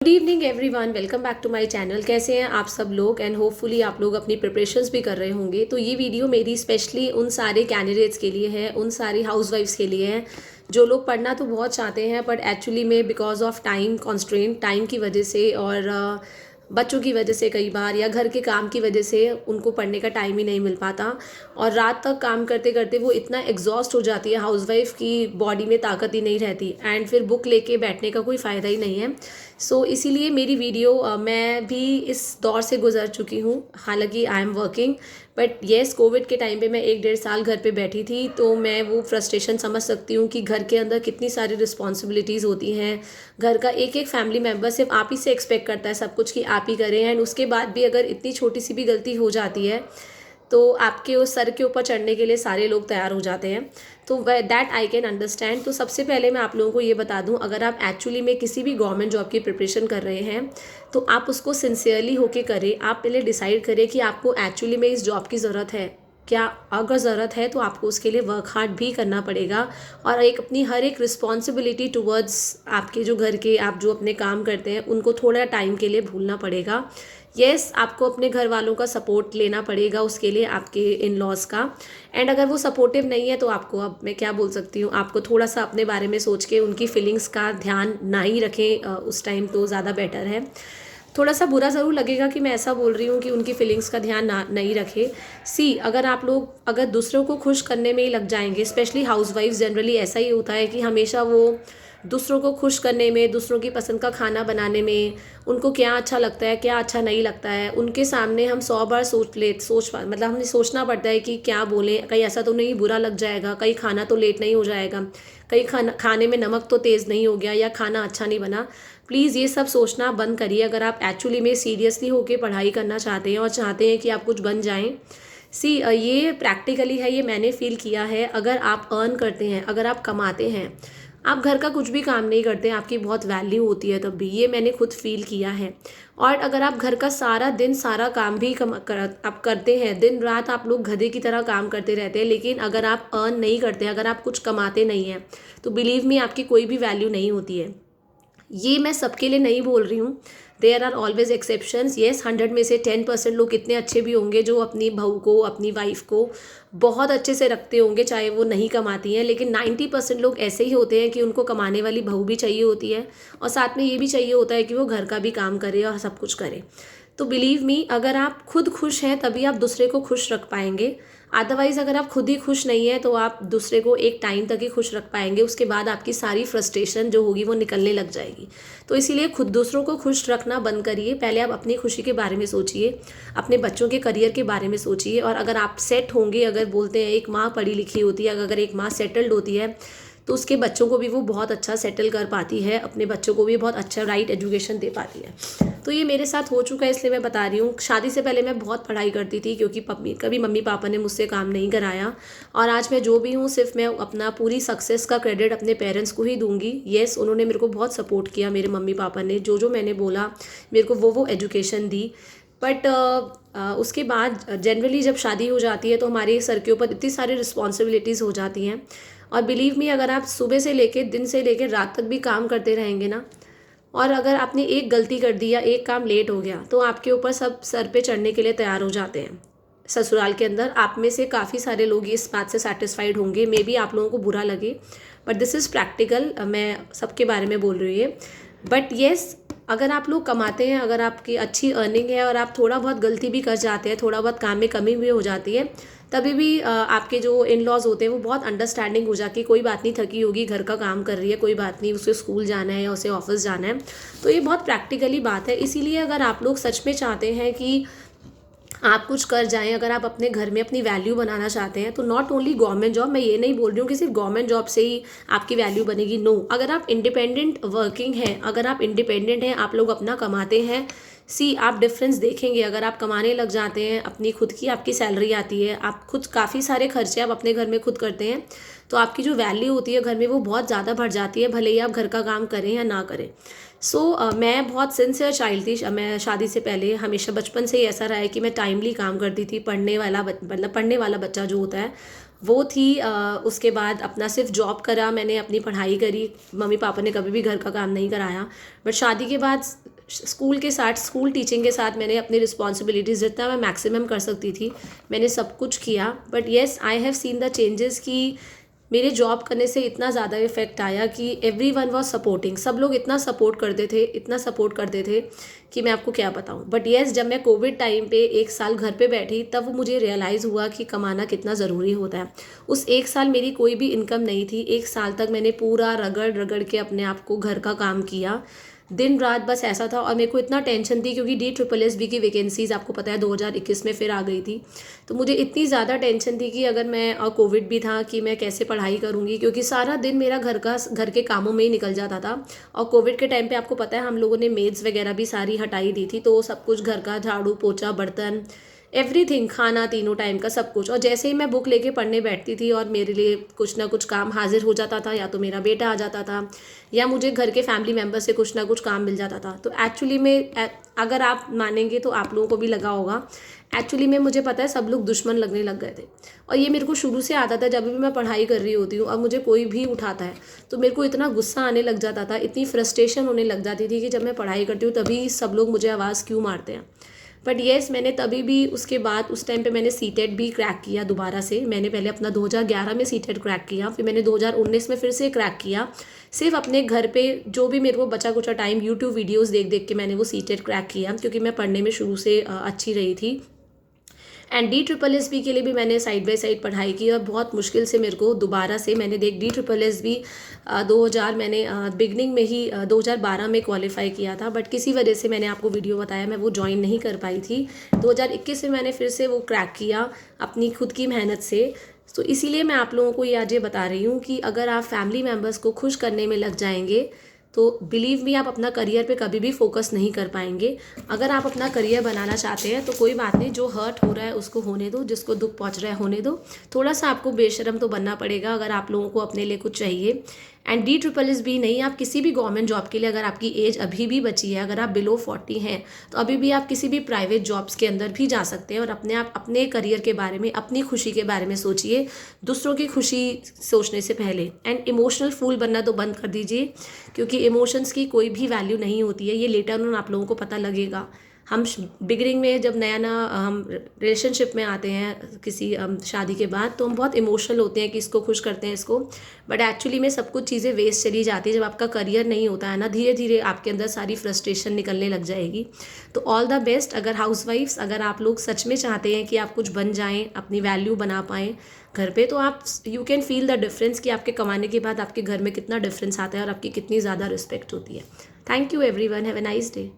Good evening everyone, welcome back to my channel. कैसे हैं आप सब लोग एंड होपफुली आप लोग अपनी प्रिपरेशंस भी कर रहे होंगे। तो ये वीडियो मेरी स्पेशली उन सारे कैंडिडेट्स के लिए है, उन सारी हाउसवाइफ्स के लिए है जो लोग पढ़ना तो बहुत चाहते हैं बट एक्चुअली में because of time constraint, time की वजह से और बच्चों की वजह से कई बार या घर के काम की वजह से उनको पढ़ने का टाइम ही नहीं मिल पाता और रात तक काम करते करते वो इतना एग्जॉस्ट हो जाती है, हाउसवाइफ की बॉडी में ताकत ही नहीं रहती एंड फिर बुक लेके बैठने का कोई फ़ायदा ही नहीं है। इसीलिए मेरी वीडियो मैं भी इस दौर से गुजर चुकी हूँ। हालांकि I am working but yes, Covid के टाइम पे मैं 1-1.5 साल घर पे बैठी थी तो मैं वो फ्रस्ट्रेशन समझ सकती हूँ कि घर के अंदर कितनी सारी रिस्पॉन्सिबिलिटीज़ होती हैं। घर का एक एक फैमिली मेम्बर सिर्फ आप ही से एक्सपेक्ट करता है सब कुछ कि आप ही करें एंड उसके बाद भी अगर इतनी छोटी सी भी गलती हो जाती है तो आपके उस सर के ऊपर चढ़ने के लिए सारे लोग तैयार हो जाते हैं। तो दैट आई कैन अंडरस्टैंड। तो सबसे पहले मैं आप लोगों को ये बता दूं, अगर आप एक्चुअली में किसी भी गवर्नमेंट जॉब की प्रिपरेशन कर रहे हैं तो आप उसको सिंसियरली होके करें। आप पहले डिसाइड करें कि आपको एक्चुअली में इस जॉब की ज़रूरत है क्या। अगर ज़रूरत है तो आपको उसके लिए वर्क हार्ड भी करना पड़ेगा और एक अपनी हर एक रिस्पॉन्सिबिलिटी टुवर्ड्स आपके जो घर के आप जो अपने काम करते हैं उनको थोड़ा टाइम के लिए भूलना पड़ेगा। येस, आपको अपने घर वालों का सपोर्ट लेना पड़ेगा उसके लिए, आपके इन लॉज का। एंड अगर वो सपोर्टिव नहीं है तो आपको, अब मैं क्या बोल सकती हूँ, आपको थोड़ा सा अपने बारे में सोच के उनकी फीलिंग्स का ध्यान ना ही रखें उस टाइम तो ज़्यादा बेटर है। थोड़ा सा बुरा ज़रूर लगेगा कि मैं ऐसा बोल रही हूँ कि उनकी फीलिंग्स का ध्यान ना नहीं रखे। अगर आप लोग अगर दूसरों को खुश करने में ही लग जाएंगे, स्पेशली हाउसवाइफ्स, जनरली ऐसा ही होता है कि हमेशा वो दूसरों को खुश करने में, दूसरों की पसंद का खाना बनाने में, उनको क्या अच्छा लगता है क्या अच्छा नहीं लगता है उनके सामने हम 100 बार मतलब हमें सोचना पड़ता है कि क्या बोलें, कहीं ऐसा तो नहीं बुरा लग जाएगा, कहीं खाना तो लेट नहीं हो जाएगा, कहीं खाने में नमक तो तेज़ नहीं हो गया या खाना अच्छा नहीं बना। प्लीज़ ये सब सोचना बंद करिए अगर आप एक्चुअली में सीरियसली होकर पढ़ाई करना चाहते हैं और चाहते हैं कि आप कुछ बन जाएं। ये प्रैक्टिकली है, ये मैंने फील किया है। अगर आप अर्न करते हैं, अगर आप कमाते हैं, आप घर का कुछ भी काम नहीं करते हैं, आपकी बहुत वैल्यू होती है तब भी, ये मैंने खुद फील किया है। और अगर आप घर का सारा दिन सारा काम भी आप करते हैं, दिन रात आप लोग गधे की तरह काम करते रहते हैं, लेकिन अगर आप अर्न नहीं करते, अगर आप कुछ कमाते नहीं हैं तो बिलीव मी आपकी कोई भी वैल्यू नहीं होती है। ये मैं सबके लिए नहीं बोल रही हूँ, there are always exceptions. Yes, 100 में से 10% लोग इतने अच्छे भी होंगे जो अपनी बहू को, अपनी वाइफ को बहुत अच्छे से रखते होंगे चाहे वो नहीं कमाती हैं, लेकिन 90% लोग ऐसे ही होते हैं कि उनको कमाने वाली बहू भी चाहिए होती है और साथ में ये भी चाहिए होता है कि वो घर का भी काम करे और सब कुछ करे। तो बिलीव मी, अगर आप खुद खुश हैं तभी आप दूसरे को खुश रख पाएंगे। अदरवाइज़ अगर आप खुद ही खुश नहीं है तो आप दूसरे को एक टाइम तक ही खुश रख पाएंगे, उसके बाद आपकी सारी फ्रस्ट्रेशन जो होगी वो निकलने लग जाएगी। तो इसीलिए खुद दूसरों को खुश रखना बंद करिए। पहले आप अपनी खुशी के बारे में सोचिए, अपने बच्चों के करियर के बारे में सोचिए। और अगर आप सेट होंगे, अगर बोलते हैं एक माँ पढ़ी लिखी होती है, अगर एक माँ सेटल्ड होती है तो उसके बच्चों को भी वो बहुत अच्छा सेटल कर पाती है, अपने बच्चों को भी बहुत अच्छा राइट एजुकेशन दे पाती है। तो ये मेरे साथ हो चुका है, इसलिए मैं बता रही हूँ। शादी से पहले मैं बहुत पढ़ाई करती थी क्योंकि कभी मम्मी पापा ने मुझसे काम नहीं कराया और आज मैं जो भी हूँ सिर्फ मैं अपना पूरी सक्सेस का क्रेडिट अपने पेरेंट्स को ही दूंगी। येस, उन्होंने मेरे को बहुत सपोर्ट किया, मेरे मम्मी पापा ने जो जो मैंने बोला मेरे को वो एजुकेशन दी। बट उसके बाद जनरली जब शादी हो जाती है तो हमारे सर के ऊपर इतनी सारी रिस्पॉन्सिबिलिटीज़ हो जाती हैं और बिलीव मी, अगर आप सुबह से लेके दिन से लेके रात तक भी काम करते रहेंगे ना, और अगर आपने एक गलती कर दी या एक काम लेट हो गया तो आपके ऊपर सब सर पे चढ़ने के लिए तैयार हो जाते हैं। ससुराल के अंदर आप में से काफ़ी सारे लोग इस बात से सेटिस्फाइड होंगे, मे बी आप लोगों को बुरा लगे बट दिस इज़ प्रैक्टिकल, मैं सबके बारे में बोल रही हूँ। बट येस, अगर आप लोग कमाते हैं, अगर आपकी अच्छी अर्निंग है और आप थोड़ा बहुत गलती भी कर जाते हैं, थोड़ा बहुत काम में कमी भी हो जाती है, तभी भी आपके जो इन लॉज होते हैं वो बहुत अंडरस्टैंडिंग हो जाती है। कोई बात नहीं, थकी होगी, घर का काम कर रही है, कोई बात नहीं, उसे स्कूल जाना है या उसे ऑफिस जाना है। तो ये बहुत प्रैक्टिकली बात है। इसीलिए अगर आप लोग सच में चाहते हैं कि आप कुछ कर जाएं, अगर आप अपने घर में अपनी वैल्यू बनाना चाहते हैं तो नॉट ओनली गवर्नमेंट जॉब, मैं ये नहीं बोल रही हूँ कि सिर्फ गवर्नमेंट जॉब से ही आपकी वैल्यू बनेगी। नो, अगर आप इंडिपेंडेंट वर्किंग हैं, अगर आप इंडिपेंडेंट हैं, आप लोग अपना कमाते हैं, आप डिफरेंस देखेंगे। अगर आप कमाने लग जाते हैं, अपनी खुद की आपकी सैलरी आती है, आप खुद काफ़ी सारे खर्चे आप अपने घर में खुद करते हैं, तो आपकी जो वैल्यू होती है घर में वो बहुत ज़्यादा बढ़ जाती है, भले ही आप घर का काम करें या ना करें। मैं बहुत सिंसियर चाइल्ड थी। मैं शादी से पहले हमेशा बचपन से ही ऐसा रहा है कि मैं टाइमली काम करती थी। पढ़ने वाला बच्चा जो होता है वो थी। उसके बाद अपना सिर्फ जॉब करा, मैंने अपनी पढ़ाई करी, मम्मी पापा ने कभी भी घर का काम नहीं कराया। बट शादी के बाद स्कूल के साथ, स्कूल टीचिंग के साथ मैंने अपनी रिस्पॉन्सिबिलिटीज़ जितना मैं मैक्सिमम कर सकती थी मैंने सब कुछ किया। But yes, I have seen the changes कि मेरे जॉब करने से इतना ज़्यादा इफेक्ट आया कि एवरी वन वॉज सपोर्टिंग, सब लोग इतना सपोर्ट करते थे, इतना सपोर्ट करते थे कि मैं आपको क्या बताऊं। बट येस, जब मैं कोविड टाइम पे 1 साल घर पे बैठी तब मुझे रियलाइज़ हुआ कि कमाना कितना ज़रूरी होता है। उस 1 साल मेरी कोई भी इनकम नहीं थी। 1 साल तक मैंने पूरा रगड़ रगड़ के अपने आप को घर का काम किया, दिन रात बस ऐसा था। और मेरे को इतना टेंशन थी क्योंकि DSSB की वैकेंसीज आपको पता है 2021 में फिर आ गई थी। तो मुझे इतनी ज़्यादा टेंशन थी कि अगर मैं, और कोविड भी था, कि मैं कैसे पढ़ाई करूँगी, क्योंकि सारा दिन मेरा घर के कामों में ही निकल जाता था। और कोविड के टाइम पे आपको पता है हम लोगों ने मेड्स वगैरह भी सारी हटाई दी थी, तो सब कुछ घर का झाड़ू पोछा बर्तन एवरीथिंग, खाना तीनों टाइम का सब कुछ। और जैसे ही मैं बुक लेके पढ़ने बैठती थी और मेरे लिए कुछ ना कुछ काम हाजिर हो जाता था, या तो मेरा बेटा आ जाता था या मुझे घर के फैमिली मेम्बर से कुछ ना कुछ काम मिल जाता था। तो एक्चुअली में अगर आप मानेंगे तो आप लोगों को भी लगा होगा, एक्चुअली में मुझे पता है सब लोग दुश्मन लगने लग गए थे। और ये मेरे को शुरू से आता था, जब भी मैं पढ़ाई कर रही होती हूँ और मुझे कोई भी उठाता है तो मेरे को इतना गुस्सा आने लग जाता था, इतनी फ्रस्ट्रेशन होने लग जाती थी कि जब मैं पढ़ाई करती हूँ तभी सब लोग मुझे आवाज़ क्यों मारते हैं। बट येस, मैंने तभी भी, उसके बाद उस टाइम पे मैंने सीटेट भी क्रैक किया दोबारा से। मैंने पहले अपना 2011 में सीटेट क्रैक किया, फिर मैंने 2019 में फिर से क्रैक किया। सिर्फ अपने घर पे जो भी मेरे को बचा कुचा टाइम यूट्यूब वीडियोस देख देख के मैंने वो सीटेट क्रैक किया, क्योंकि मैं पढ़ने में शुरू से अच्छी रही थी। एंड DSSB के लिए भी मैंने साइड बाय साइड पढ़ाई की, और बहुत मुश्किल से मेरे को दोबारा से मैंने DSSB 2000 मैंने बिगनिंग में ही 2012 में क्वालिफाई किया था। बट किसी वजह से, मैंने आपको वीडियो बताया, मैं वो ज्वाइन नहीं कर पाई थी। 2021 में मैंने फिर से वो क्रैक किया अपनी खुद की मेहनत से। तो इसीलिए मैं आप लोगों को ये आज ये बता रही हूँ कि अगर आप फैमिली मेम्बर्स को खुश करने में लग जाएंगे तो बिलीव मी, आप अपना करियर पे कभी भी फोकस नहीं कर पाएंगे। अगर आप अपना करियर बनाना चाहते हैं तो कोई बात नहीं, जो हर्ट हो रहा है उसको होने दो, जिसको दुख पहुंच रहा है होने दो। थोड़ा सा आपको बेशर्म तो बनना पड़ेगा अगर आप लोगों को अपने लिए कुछ चाहिए। एंड DSSB नहीं, आप किसी भी गवर्नमेंट जॉब के लिए, अगर आपकी एज अभी भी बची है, अगर आप बिलो 40 हैं तो अभी भी आप किसी भी प्राइवेट जॉब्स के अंदर भी जा सकते हैं। और अपने करियर के बारे में, अपनी खुशी के बारे में सोचिए, दूसरों की खुशी सोचने से पहले। एंड इमोशनल फूल बनना तो बंद कर दीजिए, क्योंकि इमोशंस की कोई भी वैल्यू नहीं होती है। ये लेटर ऑन आप लोगों को पता लगेगा। हम बिगनिंग में जब नया नया हम रिलेशनशिप में आते हैं किसी शादी के बाद, तो हम बहुत इमोशनल होते हैं कि इसको खुश करते हैं इसको। बट एक्चुअली में सब कुछ चीज़ें वेस्ट चली जाती है। जब आपका करियर नहीं होता है ना, धीरे धीरे आपके अंदर सारी फ्रस्ट्रेशन निकलने लग जाएगी। तो ऑल द बेस्ट। अगर हाउसवाइफ्स, अगर आप लोग सच में चाहते हैं कि आप कुछ बन जाएं, अपनी वैल्यू बना पाएँ घर पे, तो आप, you can feel the difference कि आपके कमाने के बाद आपके घर में कितना डिफरेंस आता है और आपकी कितनी ज़्यादा रिस्पेक्ट होती है। Thank you everyone, have a nice day.